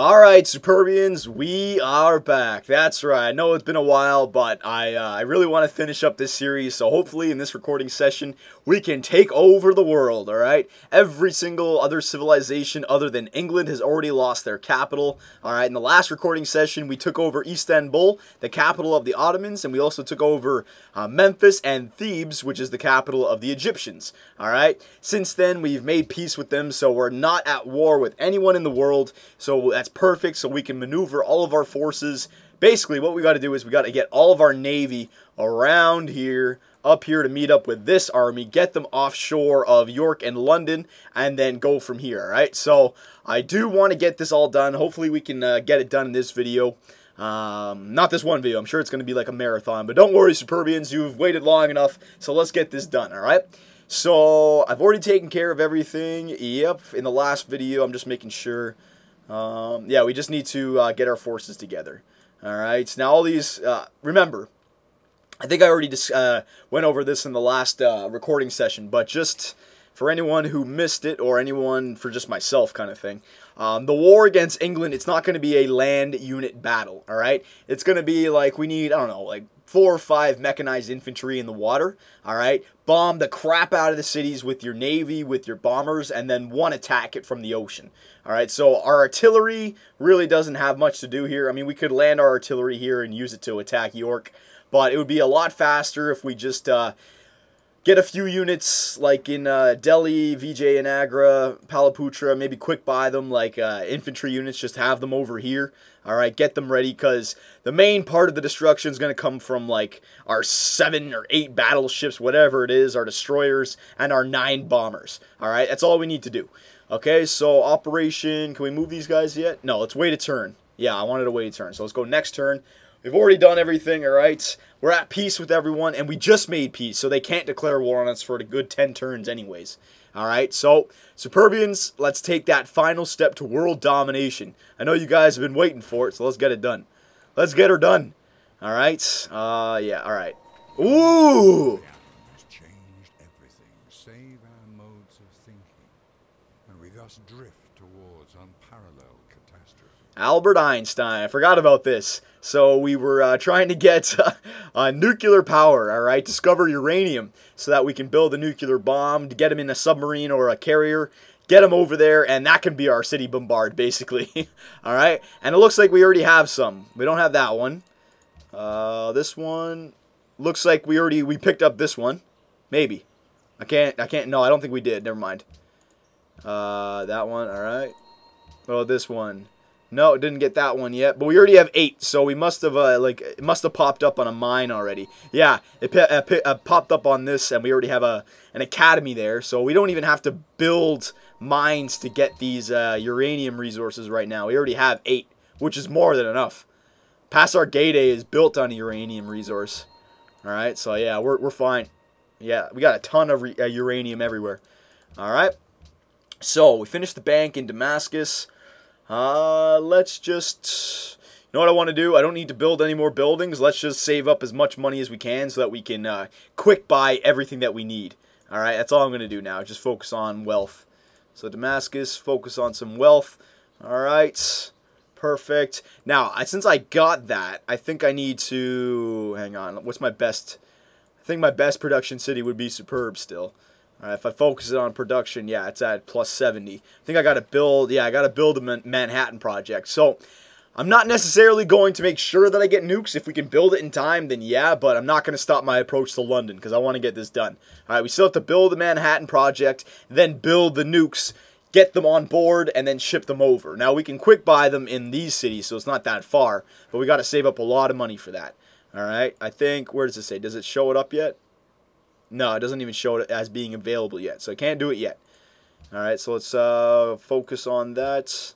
Alright, Superbians, we are back. That's right. I know it's been a while, but I really want to finish up this series, so hopefully in this recording session, we can take over the world, alright? Every single other civilization other than England has already lost their capital, alright? In the last recording session, we took over Istanbul, the capital of the Ottomans, and we also took over Memphis and Thebes, which is the capital of the Egyptians, alright? Since then, we've made peace with them, so we're not at war with anyone in the world, so that's perfect, so we can maneuver all of our forces. Basically, what we got to do is we got to get all of our navy around here, up here to meet up with this army, get them offshore of York and London, and then go from here, alright? So, I do want to get this all done. Hopefully, we can get it done in this video. Not this one video. I'm sure it's going to be like a marathon, but don't worry, Superbians, you've waited long enough, so let's get this done, alright? So, I've already taken care of everything. Yep, in the last video, I'm just making sure. Yeah, we just need to get our forces together. Alright, now all these, remember, I think I already just went over this in the last recording session, but just for anyone who missed it, or anyone for just myself kind of thing, the war against England, it's not going to be a land unit battle, alright? It's going to be like, we need, I don't know, like 4 or 5 mechanized infantry in the water, alright? Bomb the crap out of the cities with your navy, with your bombers, and then one attack it from the ocean. Alright, so our artillery really doesn't have much to do here. I mean, we could land our artillery here and use it to attack York, but it would be a lot faster if we just get a few units like in Delhi, Vijayanagra, Palaputra, maybe quick buy them like infantry units, just have them over here. Alright, get them ready, because the main part of the destruction is going to come from like our 7 or 8 battleships, whatever it is, our destroyers, and our 9 bombers. Alright, that's all we need to do. Okay, so operation, can we move these guys yet? No, let's wait a turn. Yeah, I wanted to wait a turn, so let's go next turn. We've already done everything, alright? We're at peace with everyone, and we just made peace, so they can't declare war on us for a good 10 turns anyways. Alright, so, Superbians, let's take that final step to world domination. I know you guys have been waiting for it, so let's get it done. Let's get her done. Alright, yeah, alright. Ooh! Drift towards unparalleled catastrophe. Albert Einstein. I forgot about this. So we were trying to get nuclear power, alright? Discover uranium so that we can build a nuclear bomb, to get them in a submarine or a carrier, get them over there, and that can be our city bombard, basically. Alright? And it looks like we already have some. We don't have that one. This one looks like we picked up this one. Maybe. No, I don't think we did. Never mind. That one, alright. Oh, this one. No, it didn't get that one yet, but we already have 8, so we must have, it must have popped up on a mine already. Yeah, it popped up on this, and we already have an academy there, so we don't even have to build mines to get these uranium resources right now. We already have 8, which is more than enough. Passar Gate is built on a uranium resource. Alright, so yeah, we're fine. Yeah, we got a ton of uranium everywhere. Alright. So, we finished the bank in Damascus. Let's just... You know what I want to do? I don't need to build any more buildings. Let's just save up as much money as we can so that we can quick buy everything that we need. Alright, that's all I'm going to do now. Just focus on wealth. So, Damascus, focus on some wealth. Alright. Perfect. Now, since I got that, I think I need to... Hang on. What's my best... I think my best production city would be Superb still. Alright, if I focus it on production, yeah, it's at plus 70. I think I gotta build, yeah, I gotta build a Manhattan project. So, I'm not necessarily going to make sure that I get nukes. If we can build it in time, then yeah, but I'm not going to stop my approach to London, because I want to get this done. Alright, we still have to build the Manhattan project, then build the nukes, get them on board, and then ship them over. Now, we can quick buy them in these cities, so it's not that far, but we gotta save up a lot of money for that. Alright, I think, where does it say? Does it show it up yet? No, it doesn't even show it as being available yet, so I can't do it yet. Alright, so let's focus on that.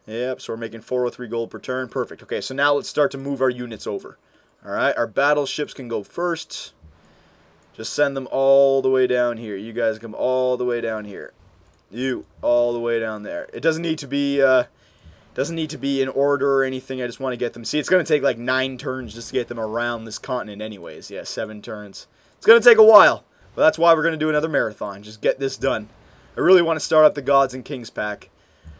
Yep, so we're making 403 gold per turn. Perfect. Okay, so now let's start to move our units over. Alright, our battleships can go first. Just send them all the way down here. You guys come all the way down here. You, all the way down there. It doesn't need to be... in order or anything. I just want to get them. See, it's going to take like 9 turns just to get them around this continent anyways. Yeah, 7 turns. It's going to take a while, but that's why we're going to do another marathon. Just get this done. I really want to start up the Gods and Kings pack.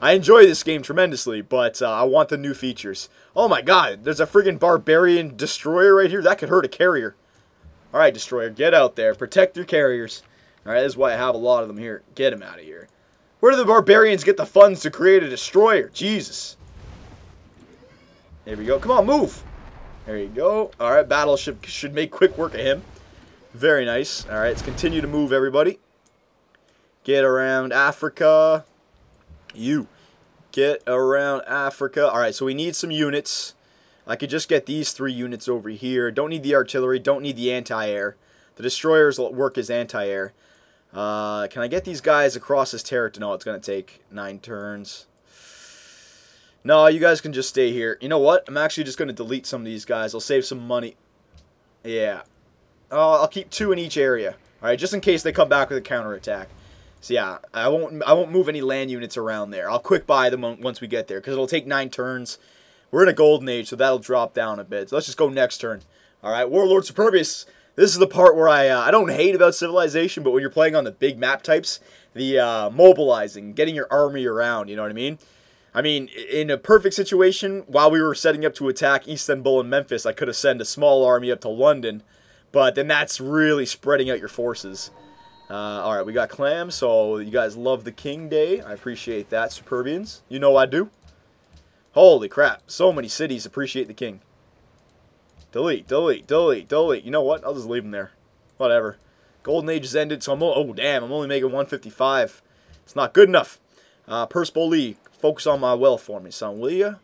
I enjoy this game tremendously, but I want the new features. Oh my god, there's a friggin' barbarian destroyer right here. That could hurt a carrier. Alright, destroyer, get out there. Protect your carriers. Alright, this is why I have a lot of them here. Get them out of here. Where do the barbarians get the funds to create a destroyer? Jesus. There we go. Come on, move. There you go. Alright, battleship should make quick work of him. Very nice. Alright, let's continue to move, everybody. Get around Africa. You. Get around Africa. Alright, so we need some units. I could just get these 3 units over here. Don't need the artillery. Don't need the anti-air. The destroyers will work as anti-air. Can I get these guys across this territory? No, it's going to take 9 turns. No, you guys can just stay here. You know what? I'm actually just going to delete some of these guys. I'll save some money. Yeah. I'll keep 2 in each area. Alright, just in case they come back with a counterattack. So yeah, I won't move any land units around there. I'll quick buy them once we get there, because it'll take 9 turns. We're in a golden age, so that'll drop down a bit. So let's just go next turn. Alright, Warlord Superbius. This is the part where I don't hate about Civilization, but when you're playing on the big map types, the mobilizing, getting your army around, you know what I mean? I mean, in a perfect situation, while we were setting up to attack Istanbul and Memphis, I could have sent a small army up to London, but then that's really spreading out your forces. Alright, we got clams, so you guys love the King Day. I appreciate that, Superbians. You know I do. Holy crap, so many cities appreciate the King. Delete, delete, delete, delete. You know what? I'll just leave them there. Whatever. Golden Age has ended, so oh damn, I'm only making 155. It's not good enough. Percival Lee, focus on my wealth for me, son, will ya?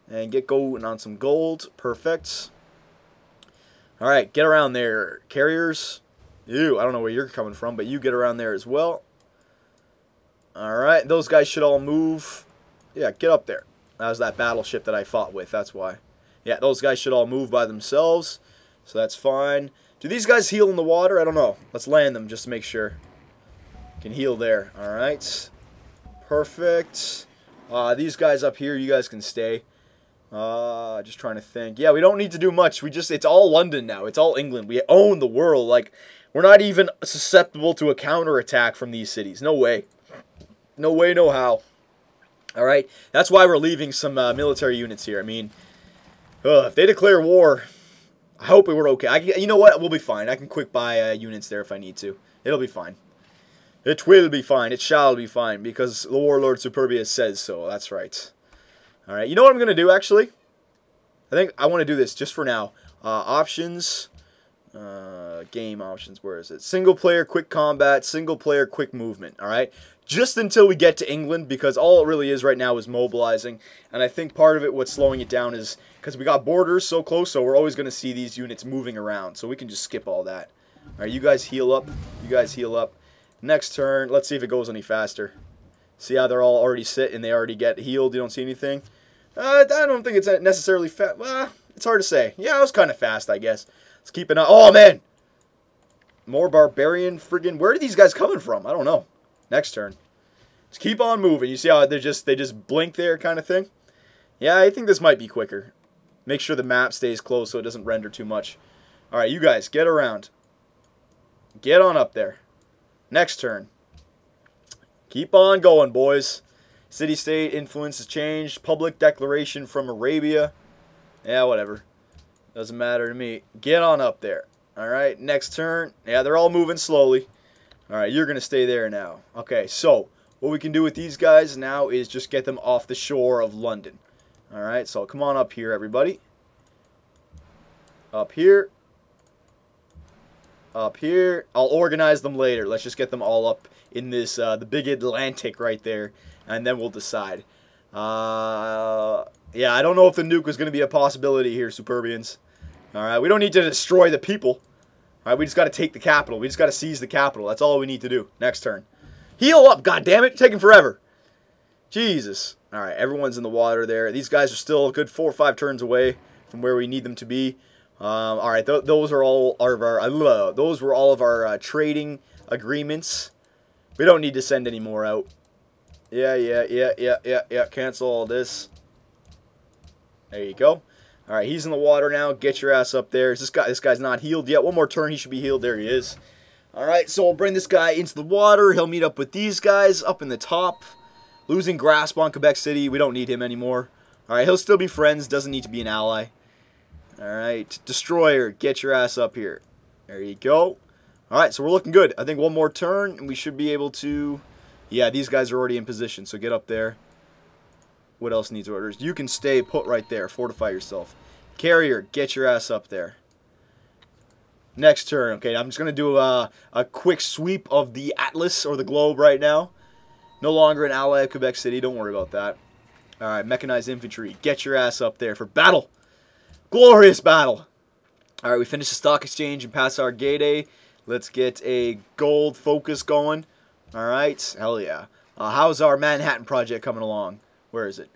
And get going on some gold. Perfect. Alright, get around there. Carriers. You, I don't know where you're coming from, but you get around there as well. Alright, those guys should all move. Yeah, get up there. That was that battleship that I fought with, that's why. Yeah, those guys should all move by themselves, so that's fine. Do these guys heal in the water? I don't know. Let's land them just to make sure. Can heal there. Alright. Perfect. These guys up here, you guys can stay. Just trying to think. Yeah, we don't need to do much. It's all London now. It's all England. We own the world. Like, we're not even susceptible to a counterattack from these cities. No way. No way, no how. Alright? That's why we're leaving some military units here. I mean, if they declare war, I hope we're okay. You know what? We'll be fine. I can quick buy units there if I need to. It'll be fine. It will be fine. It shall be fine, because the Warlord Superbius says so. That's right. Alright, you know what I'm going to do, actually? I think I want to do this just for now. Options. Game options. Where is it? Single player, quick combat. Single player, quick movement. Alright? Just until we get to England, because all it really is right now is mobilizing. And I think part of it, what's slowing it down, is because we got borders so close, so we're always going to see these units moving around. So we can just skip all that. Alright, you guys heal up. You guys heal up. Next turn, let's see if it goes any faster. See how they're all already sit and they already get healed? You don't see anything? I don't think it's necessarily fast. Well, it's hard to say. Yeah, it was kind of fast, I guess. Let's keep an eye. Oh, man! More barbarian friggin'... Where are these guys coming from? I don't know. Next turn. Just keep on moving. You see how they just blink there kind of thing? Yeah, I think this might be quicker. Make sure the map stays closed so it doesn't render too much. Alright, you guys, get around. Get on up there. Next turn. Keep on going, boys. City-state influence has changed. Public declaration from Arabia. Yeah, whatever. Doesn't matter to me. Get on up there. Alright, next turn. Yeah, they're all moving slowly. Alright, you're going to stay there now. Okay, so what we can do with these guys now is just get them off the shore of London. Alright, so come on up here, everybody. Up here. Up here. I'll organize them later. Let's just get them all up in this, the big Atlantic right there, and then we'll decide. Yeah, I don't know if the nuke is going to be a possibility here, Superbians. Alright, we don't need to destroy the people. Alright, we just got to take the capital. We just got to seize the capital. That's all we need to do. Next turn. Heal up, goddammit. Taking forever. Jesus. Alright, everyone's in the water there. These guys are still a good 4 or 5 turns away from where we need them to be. Alright, those are all of our, those were all of our trading agreements. We don't need to send any more out. Yeah. Cancel all this. There you go. Alright, he's in the water now. Get your ass up there. This guy's not healed yet. One more turn, he should be healed. There he is. Alright, so we'll bring this guy into the water. He'll meet up with these guys up in the top. Losing grasp on Quebec City. We don't need him anymore. All right, he'll still be friends. Doesn't need to be an ally. All right, Destroyer, get your ass up here. There you go. All right, so we're looking good. I think one more turn, and we should be able to... Yeah, these guys are already in position, so get up there. What else needs orders? You can stay put right there. Fortify yourself. Carrier, get your ass up there. Next turn. Okay, I'm just going to do a quick sweep of the Atlas, or the globe right now. No longer an ally of Quebec City. Don't worry about that. All right, mechanized infantry. Get your ass up there for battle. Glorious battle. All right, we finished the stock exchange and pass our gate. Let's get a gold focus going. All right, hell yeah. How's our Manhattan project coming along? Where is it?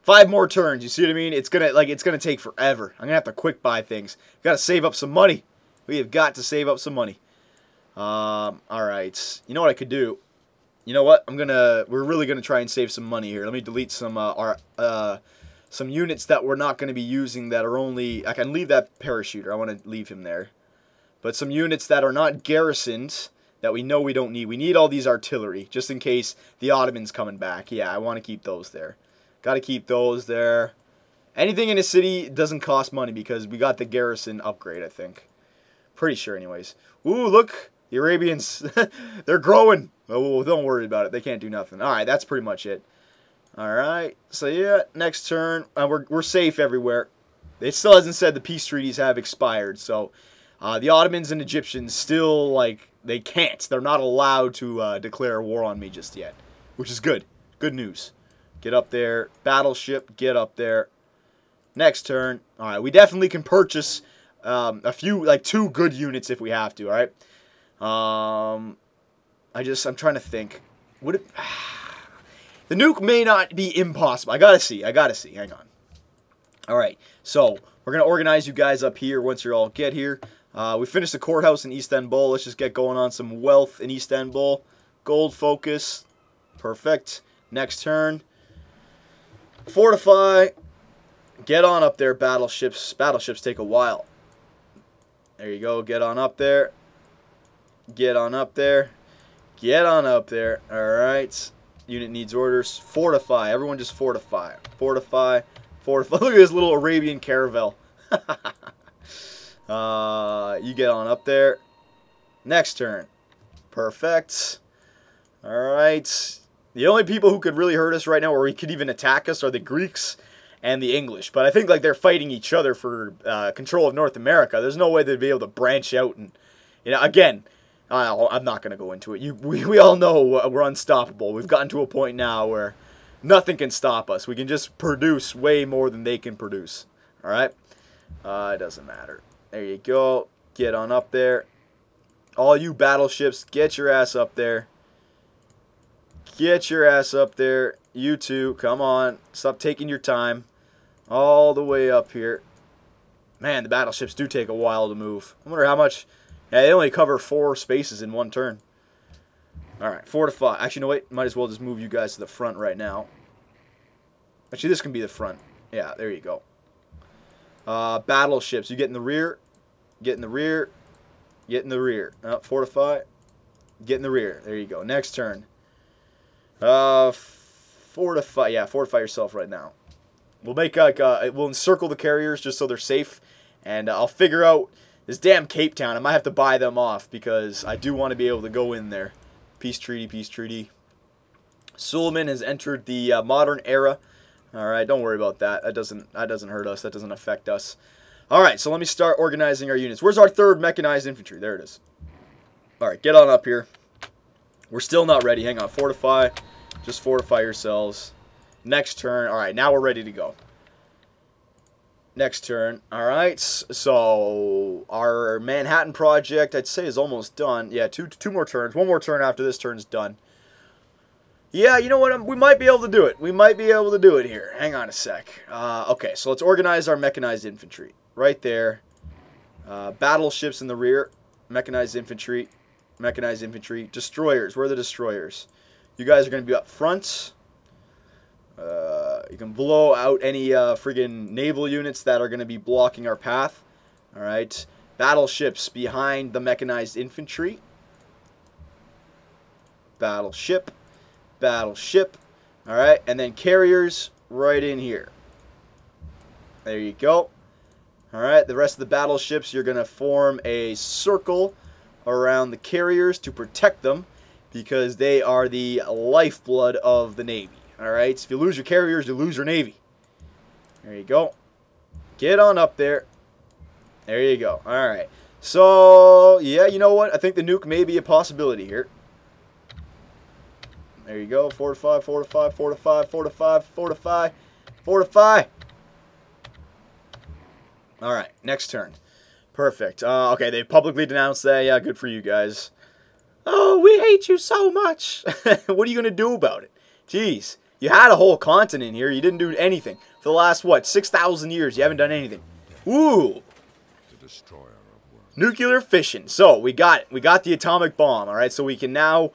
5 more turns. You see what I mean? It's gonna take forever. I'm gonna have to quick buy things. Got to save up some money. We have got to save up some money. All right. You know what I could do? You know what? We're really gonna try and save some money here. Let me delete some some units that we're not going to be using that are only... I can leave that parachuter. I want to leave him there. But some units that are not garrisoned that we know we don't need. We need all these artillery just in case the Ottomans coming back. Yeah, I want to keep those there. Got to keep those there. Anything in a city doesn't cost money because we got the garrison upgrade, I think. Pretty sure anyways. Ooh, look. The Arabians. They're growing. Oh, don't worry about it. They can't do nothing. All right, that's pretty much it. Alright, so yeah, next turn, we're safe everywhere. It still hasn't said the peace treaties have expired, so the Ottomans and Egyptians still, like, they can't. They're not allowed to declare war on me just yet, which is good. Good news. Get up there. Battleship, get up there. Next turn. Alright, we definitely can purchase a few, like 2 good units if we have to, alright? I'm trying to think. Would it... The nuke may not be impossible. I gotta see. Hang on. Alright, so we're going to organize you guys up here once you all get here. We finished the courthouse in Istanbul. Let's just get going on some wealth in Istanbul. Gold focus. Perfect. Next turn. Fortify. Get on up there, battleships. Battleships take a while. There you go. Get on up there. Get on up there. Get on up there. Alright. Unit needs orders. Fortify. Everyone just fortify. Fortify. Fortify. Look at this little Arabian caravel. You get on up there. Next turn. Perfect. Alright. The only people who could really hurt us right now, or could even attack us, are the Greeks and the English. But I think like they're fighting each other for control of North America. There's no way they'd be able to branch out and, you know, again... I'm not going to go into it. We all know we're unstoppable. We've gotten to a point now where nothing can stop us. We can just produce way more than they can produce. Alright? It doesn't matter. There you go. Get on up there. All you battleships, get your ass up there. Get your ass up there. You two, come on. Stop taking your time. All the way up here. Man, the battleships do take a while to move. I wonder how much... Yeah, they only cover 4 spaces in 1 turn. Alright, fortify. Actually, no, wait. Might as well just move you guys to the front right now. Actually, this can be the front. Yeah, there you go. Battleships. You get in the rear. Get in the rear. Get in the rear. Fortify. Get in the rear. There you go. Next turn. Fortify. Yeah, fortify yourself right now. We'll make like we'll encircle the carriers just so they're safe, and I'll figure out this damn Cape Town. I might have to buy them off because I do want to be able to go in there. Peace treaty, peace treaty. Suleiman has entered the modern era. All right, don't worry about that. That doesn't hurt us. That doesn't affect us. All right, so let me start organizing our units. Where's our 3rd mechanized infantry? There it is. All right, get on up here. We're still not ready. Hang on, fortify. Just fortify yourselves. Next turn. All right, now we're ready to go. Next turn. All right, so our Manhattan project, I'd say, is almost done. Yeah, two more turns. 1 more turn after this turn's done. Yeah, you know what? We might be able to do it. We might be able to do it here. Hang on a sec. Okay, so let's organize our mechanized infantry. Right there. Battleships in the rear. Mechanized infantry. Mechanized infantry. Destroyers. Where are the destroyers? You guys are going to be up front. You can blow out any friggin' naval units that are going to be blocking our path. Alright. Battleships behind the mechanized infantry. Battleship. Battleship. All right, and then carriers right in here. There you go. All right, the rest of the battleships, you're going to form a circle around the carriers to protect them because they are the lifeblood of the Navy. All right, so if you lose your carriers, you lose your Navy. There you go. Get on up there. There you go. All right. So, yeah, you know what? I think the nuke may be a possibility here. There you go. Fortify, fortify, fortify, fortify, fortify, fortify. All right, next turn. Perfect. Okay, they publicly denounced that. Yeah, good for you guys. Oh, we hate you so much. What are you going to do about it? Jeez, you had a whole continent here. You didn't do anything. For the last, what, 6,000 years, you haven't done anything. Ooh. The destroyer of worlds. Nuclear fission. So, we got it. We got the atomic bomb, all right? So, we can now,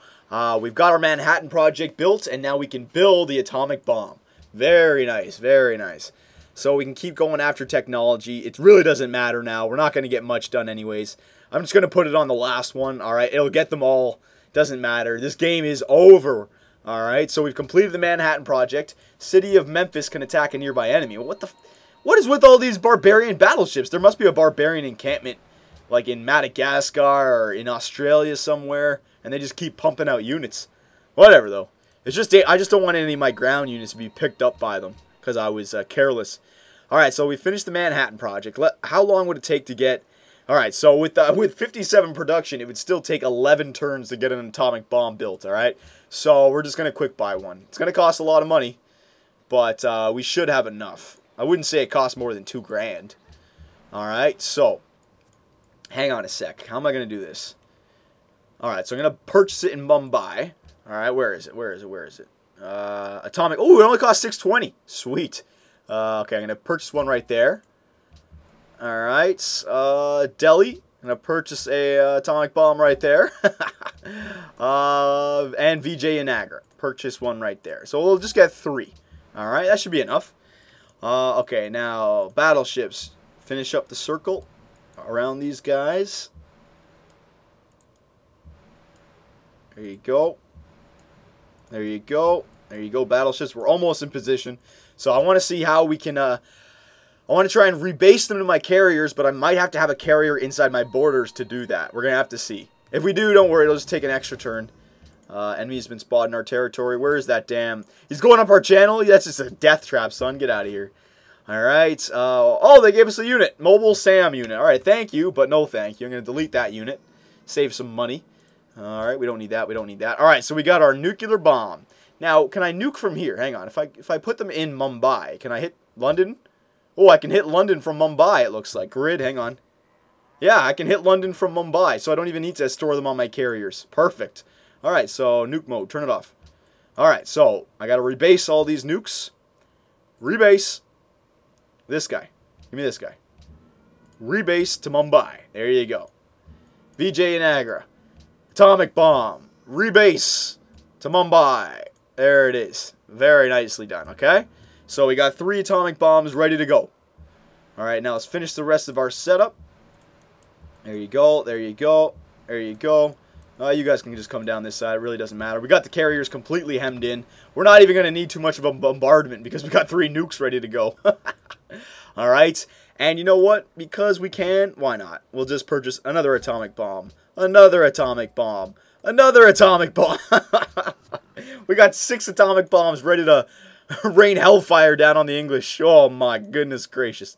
we've got our Manhattan Project built, and now we can build the atomic bomb. Very nice, very nice. So, we can keep going after technology. It really doesn't matter now. We're not going to get much done anyways. I'm just going to put it on the last one, all right? It'll get them all. Doesn't matter. This game is over, all right? So, we've completed the Manhattan Project. City of Memphis can attack a nearby enemy. What is with all these barbarian battleships? There must be a barbarian encampment, like in Madagascar or in Australia somewhere, and they just keep pumping out units. Whatever, though. It's just I just don't want any of my ground units to be picked up by them because I was careless. All right, so we finished the Manhattan Project. How long would it take to get... All right, so with 57 production, it would still take 11 turns to get an atomic bomb built, all right? So we're just going to quick buy one. It's going to cost a lot of money, but we should have enough. I wouldn't say it costs more than $2 grand. All right, so hang on a sec. How am I going to do this? All right, so I'm going to purchase it in Mumbai. All right, where is it? Where is it? Where is it? Atomic. Oh, it only costs $620. Sweet. Okay, I'm going to purchase one right there. All right, Delhi. I'm going to purchase a atomic bomb right there. And Vijayanagar. Purchase one right there. So we'll just get 3. All right, that should be enough. Okay, now battleships. Finish up the circle around these guys. There you go. There you go. There you go, battleships. We're almost in position. So I want to see how we can... I want to try and rebase them to my carriers, but I might have to have a carrier inside my borders to do that. We're going to have to see. If we do, don't worry. It'll just take an extra turn. Enemy's been spotted in our territory. Where is that damn... He's going up our channel? That's just a death trap, son. Get out of here. Alright. Oh, they gave us a unit. Mobile SAM unit. Alright, thank you, but no thank you. I'm going to delete that unit. Save some money. Alright, we don't need that. We don't need that. Alright, so we got our nuclear bomb. Now, can I nuke from here? Hang on. If I put them in Mumbai, can I hit London? Oh, I can hit London from Mumbai, it looks like. Grid, hang on. Yeah, I can hit London from Mumbai, so I don't even need to store them on my carriers. Perfect. Alright, so nuke mode. Turn it off. Alright, so I got to rebase all these nukes. Rebase. This guy. Give me this guy. Rebase to Mumbai. There you go. Vijayanagar. Atomic bomb. Rebase to Mumbai. There it is. Very nicely done, okay? So we got 3 atomic bombs ready to go. Alright, now let's finish the rest of our setup. There you go. There you go. There you go. You guys can just come down this side. It really doesn't matter. We got the carriers completely hemmed in. We're not even going to need too much of a bombardment because we got 3 nukes ready to go. Alright. And you know what? Because we can, why not? We'll just purchase another atomic bomb. Another atomic bomb. Another atomic bomb. We got 6 atomic bombs ready to rain hellfire down on the English. Oh my goodness gracious.